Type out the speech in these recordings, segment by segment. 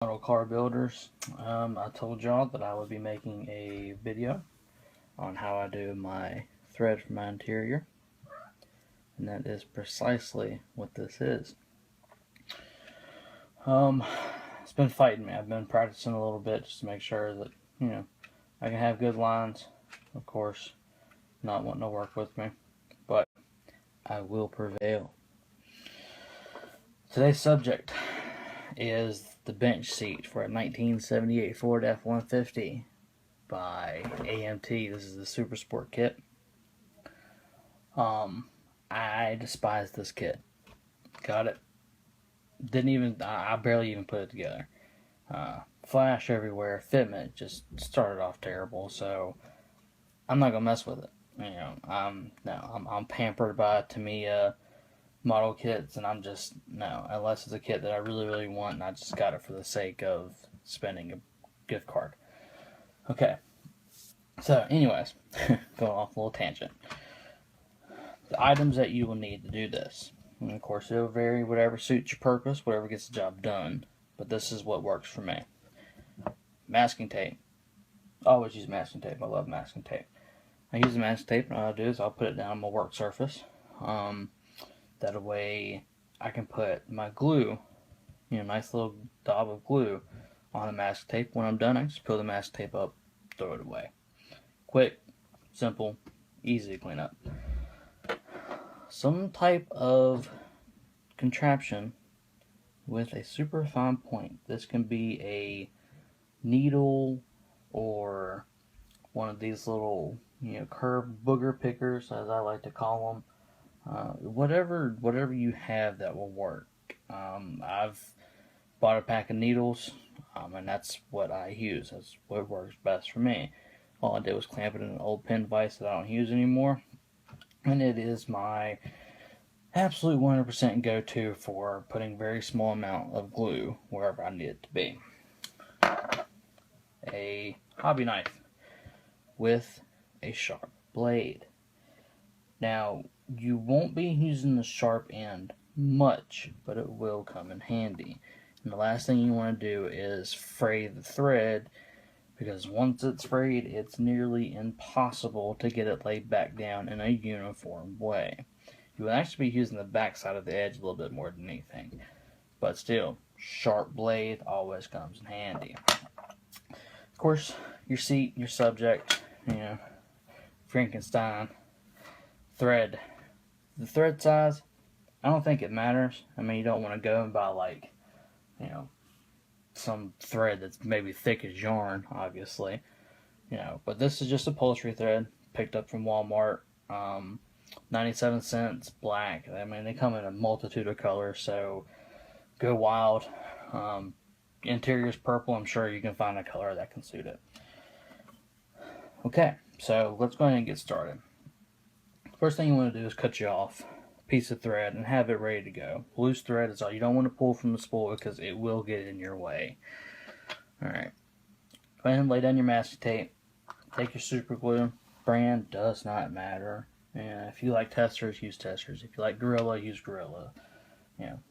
Model car builders. I told y'all that I would be making a video on how I do my thread for my interior, and that is precisely what this is. It's been fighting me. I've been practicing a little bit just to make sure that I can have good lines. Of course, not wanting to work with me, but I will prevail. Today's subject is the bench seat for a 1978 Ford F-150 by AMT. This is the Super Sport kit. I despise this kit. Got it. I barely even put it together. Flash everywhere. Fitment just started off terrible, so I'm not gonna mess with it. I'm pampered by Tamiya model kits, and unless it's a kit that I really want, and I just got it for the sake of spending a gift card. Okay. So, anyways, going off a little tangent. The items that you will need to do this. And of course, it'll vary whatever suits your purpose, whatever gets the job done. But this is what works for me. Masking tape. I always use masking tape. I love masking tape. I use the masking tape, and what I'll do is I'll put it down on my work surface. That way I can put my glue, nice little daub of glue on the masking tape. When I'm done, I just peel the masking tape up, throw it away. Quick, simple, easy to clean up. Some type of contraption with a super fine point. This can be a needle or one of these little, curved booger pickers, as I like to call them. Whatever you have that will work. I've bought a pack of needles, and that's what I use. That's what works best for me. All I did was clamp it in an old pin vise that I don't use anymore, and it is my absolute 100% go-to for putting very small amount of glue wherever I need it to be. A hobby knife with a sharp blade. Now, you won't be using the sharp end much, but it will come in handy. And the last thing you want to do is fray the thread, because once it's frayed, it's nearly impossible to get it laid back down in a uniform way. You will actually be using the back side of the edge a little bit more than anything. But still, sharp blade always comes in handy. Of course, your seat, your subject, Frankenstein, thread. The thread size, I don't think it matters. I mean, you don't want to go and buy some thread that's maybe thick as yarn, obviously. But this is just upholstery thread picked up from Walmart. 97 cents, black. I mean, they come in a multitude of colors, so go wild. Interior's purple. I'm sure you can find a color that can suit it. Okay, so let's go ahead and get started. First thing you want to do is cut you off a piece of thread and have it ready to go. Loose thread is all. You don't want to pull from the spool because it will get in your way. Alright. Go ahead and lay down your masking tape. Take your super glue. Brand does not matter. And if you like testers, use testers. If you like Gorilla, use Gorilla.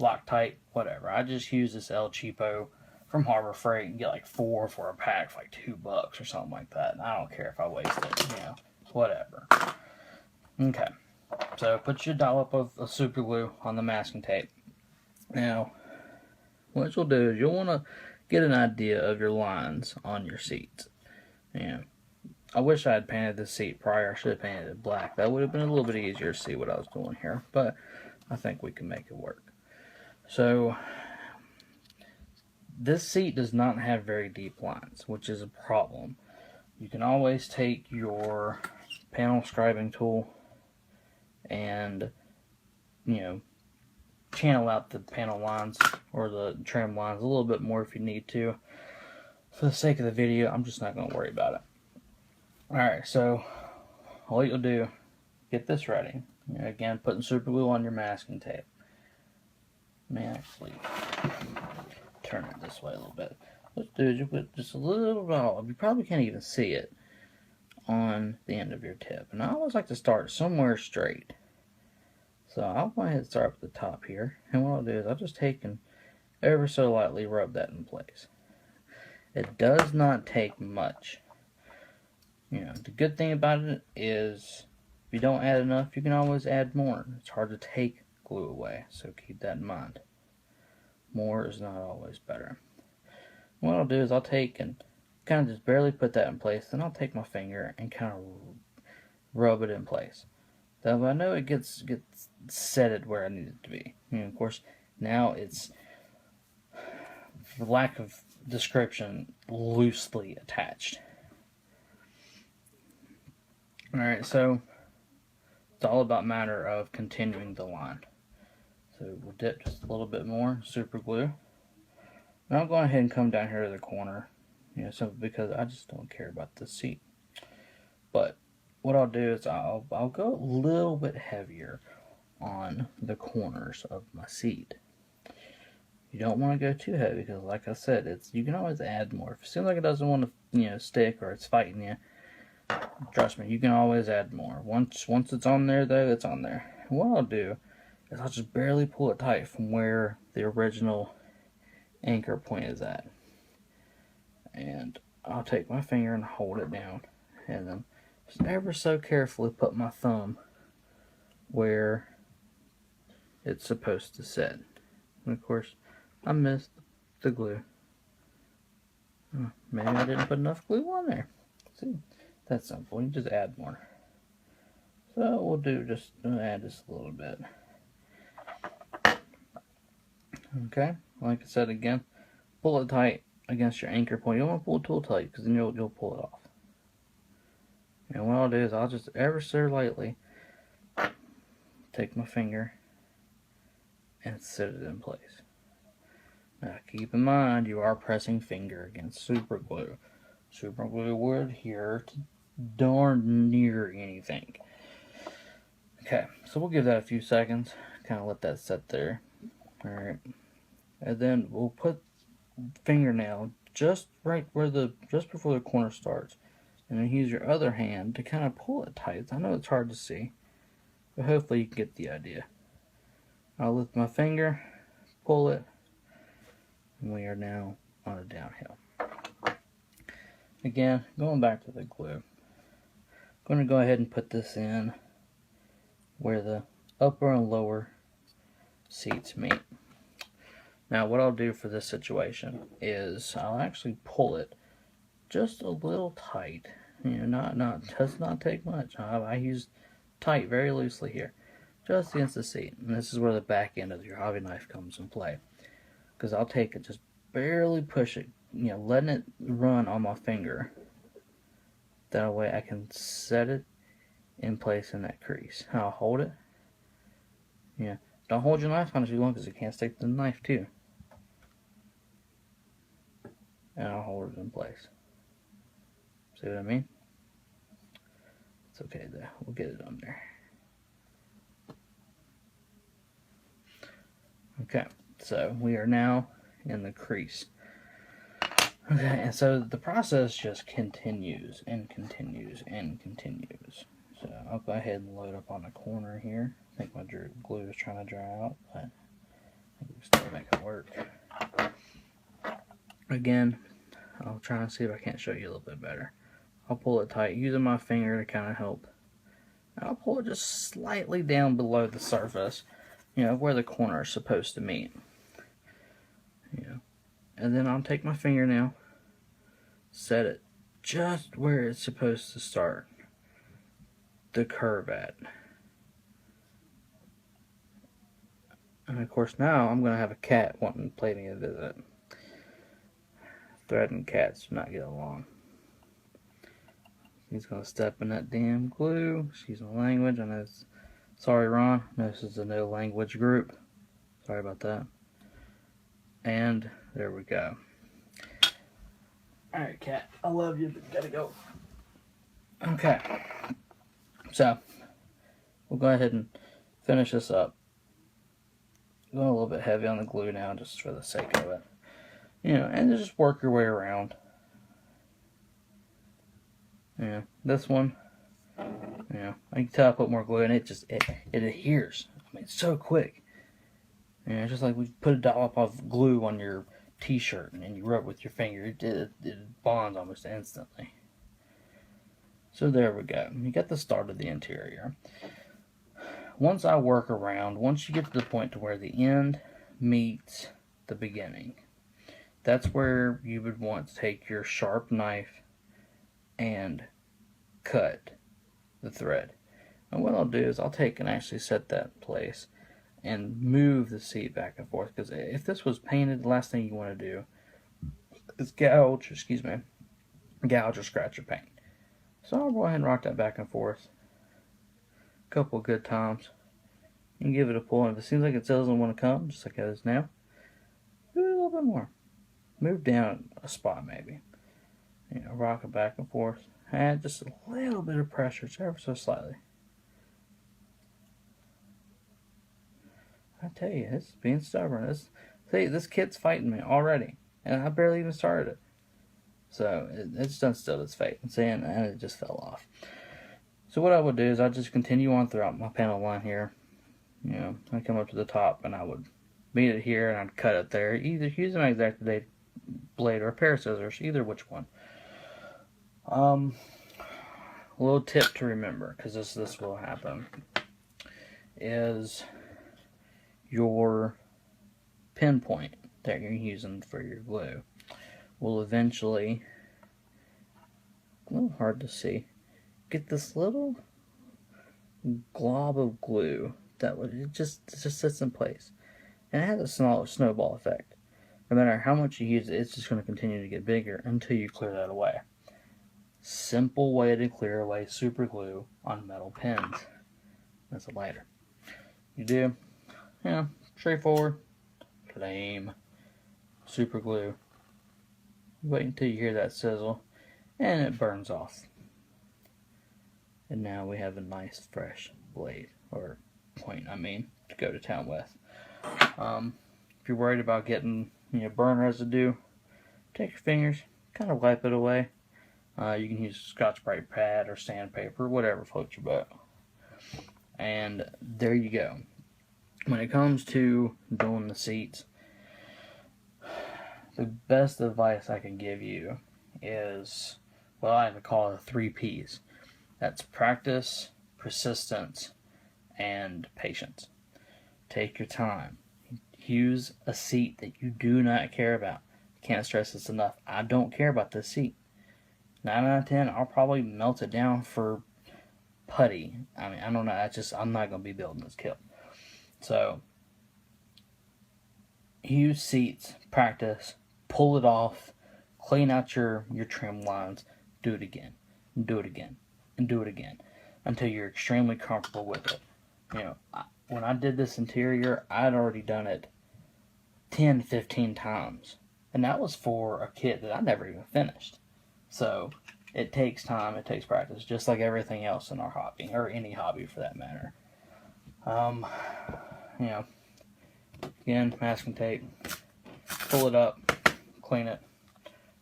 Loctite, whatever. I just use this El Cheapo from Harbor Freight and get like 4 for a pack for like $2 or something like that. And I don't care if I waste it. Whatever. Okay, so put your dollop of super glue on the masking tape. Now, what you'll do is you'll want to get an idea of your lines on your seats. I wish I had painted this seat prior. I should have painted it black. That would have been a little bit easier to see what I was doing here, but I think we can make it work. So, this seat does not have very deep lines, which is a problem. You can always take your panel scribing tool and channel out the panel lines or the trim lines a little bit more if you need to. For the sake of the video, I'm just not going to worry about it. Alright, so all you'll do, get this ready. Again, putting super glue on your masking tape. Let me actually turn it this way a little bit. What you do is you put just a little bit, you probably can't even see it, on the end of your tip. And I always like to start somewhere straight. So I'll go ahead and start at the top here. And what I'll do is I'll just take and ever so lightly rub that in place. It does not take much. You know, the good thing about it is if you don't add enough, you can always add more. It's hard to take glue away, so keep that in mind. More is not always better. What I'll do is I'll take and kind of just barely put that in place, then I'll take my finger and kind of rub it in place. So I know it gets setted where I need it to be. You know, of course, now it's, for lack of description, loosely attached. Alright, so it's all about matter of continuing the line. So we'll dip just a little bit more super glue. Now I'm going ahead and come down here to the corner, you know, simply because I just don't care about the seat. But what I'll do is I'll go a little bit heavier on the corners of my seat. You don't want to go too heavy because, like I said, you can always add more. If it seems like it doesn't want to, stick or it's fighting you, trust me, you can always add more. Once it's on there, though, it's on there. And what I'll do is I'll just barely pull it tight from where the original anchor point is at. And I'll take my finger and hold it down. And then just ever so carefully put my thumb where it's supposed to sit. And of course, I missed the glue. Maybe I didn't put enough glue on there. See, that's simple. You just add more. So we'll add just a little bit. Okay, like I said again, pull it tight against your anchor point. You don't want to pull it too tight because then you'll pull it off. And what I'll do is I'll just ever so lightly take my finger and set it in place. Now keep in mind you are pressing finger against super glue. Super glue would adhere to darn near anything. Okay, so we'll give that a few seconds, kind of let that set there. Alright, and then we'll put fingernail just before the corner starts, and then use your other hand to kind of pull it tight. I know it's hard to see, but hopefully you can get the idea. I'll lift my finger, pull it, and we are now on a downhill. Again, going back to the glue, I'm going to go ahead and put this in where the upper and lower seats meet. Now what I'll do for this situation is I'll actually pull it just a little tight. You know, does not take much. I use tight very loosely here, just against the seat. And this is where the back end of your hobby knife comes in play. Because I'll take it, just barely push it, letting it run on my finger. That way I can set it in place in that crease. I'll hold it. Yeah, don't hold your knife on it too long because it can't stick to the knife too. And I'll hold it in place. See what I mean? It's okay though. We'll get it on there. Okay, so we are now in the crease. Okay, and so the process just continues and continues and continues. So I'll go ahead and load up on the corner here. I think my glue is trying to dry out, but I think we can still make it work. Again, I'll try and see if I can't show you a little bit better. I'll pull it tight using my finger to kind of help. I'll pull it just slightly down below the surface, where the corner is supposed to meet. And then I'll take my fingernail, set it just where it's supposed to start the curve at. And of course now I'm going to have a cat wanting to pay me a visit. Threatening cats do not get along. He's going to step in that damn glue. Excuse my language. I know it's, sorry Ron, this is a no language group. Sorry about that. And there we go. Alright, cat. I love you, but gotta go. Okay. So, we'll go ahead and finish this up. Going a little bit heavy on the glue now, just for the sake of it. And just work your way around. This one, I can tell I put more glue in it. It adheres. I mean, it's so quick. It's just like we put a dollop of glue on your t-shirt and you rub it with your finger, it bonds almost instantly. So there we go. You got the start of the interior. Once I work around, once you get to the point to where the end meets the beginning, that's where you would want to take your sharp knife and cut the thread. And what I'll do is I'll take and actually set that in place and move the seat back and forth, because if this was painted, the last thing you want to do is gouge or scratch your paint. So I'll go ahead and rock that back and forth a couple of good times and give it a pull. And if it seems like it doesn't want to come, just like it is now, do it a little bit more. Move down a spot maybe. Rock it back and forth. Add just a little bit of pressure, just ever so slightly. I tell you, it's being stubborn. See, this kid's fighting me already, and I barely even started it. So it's done stood its fate, and it just fell off. So what I would do is I'd just continue on throughout my panel line here. I'd come up to the top and I would meet it here and I'd cut it there. Either using an X-Acto blade or a pair of scissors, either which one. A little tip to remember, because this will happen, is your pinpoint that you're using for your glue will eventually, a little hard to see, get this little glob of glue it just sits in place, and it has a snowball effect. No matter how much you use it, it's just going to continue to get bigger until you clear that away. Simple way to clear away super glue on metal pins. That's a lighter. You do, straightforward, flame, super glue. Wait until you hear that sizzle, and it burns off. And now we have a nice fresh blade, or point, to go to town with. If you're worried about getting burn residue, take your fingers, kind of wipe it away. You can use Scotch-Brite pad or sandpaper, whatever floats your boat. And there you go. When it comes to doing the seats, the best advice I can give you is, well, I would call it the 3 P's. That's practice, persistence, and patience. Take your time. Use a seat that you do not care about. Can't stress this enough. I don't care about this seat. 9 out of 10, I'll probably melt it down for putty. I don't know. I'm not going to be building this kilt. So, use seats, practice, pull it off, clean out your trim lines, do it again, and do it again, and do it again, until you're extremely comfortable with it. When I did this interior, I'd already done it 10, 15 times. And that was for a kit that I never even finished. So, it takes time, it takes practice, just like everything else in our hobby, or any hobby for that matter. Again, masking tape, pull it up, clean it,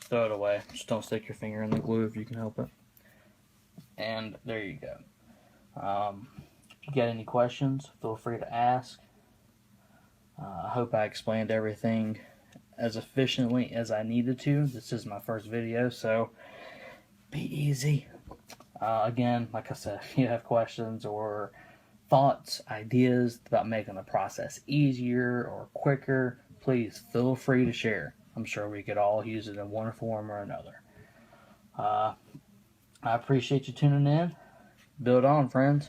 throw it away. Just don't stick your finger in the glue if you can help it. And there you go. If you got any questions, feel free to ask. I hope I explained everything as efficiently as I needed to. This is my first video, so be easy. Again, like I said, if you have questions or thoughts, ideas about making the process easier or quicker, please feel free to share. I'm sure we could all use it in one form or another. I appreciate you tuning in. Build on, friends.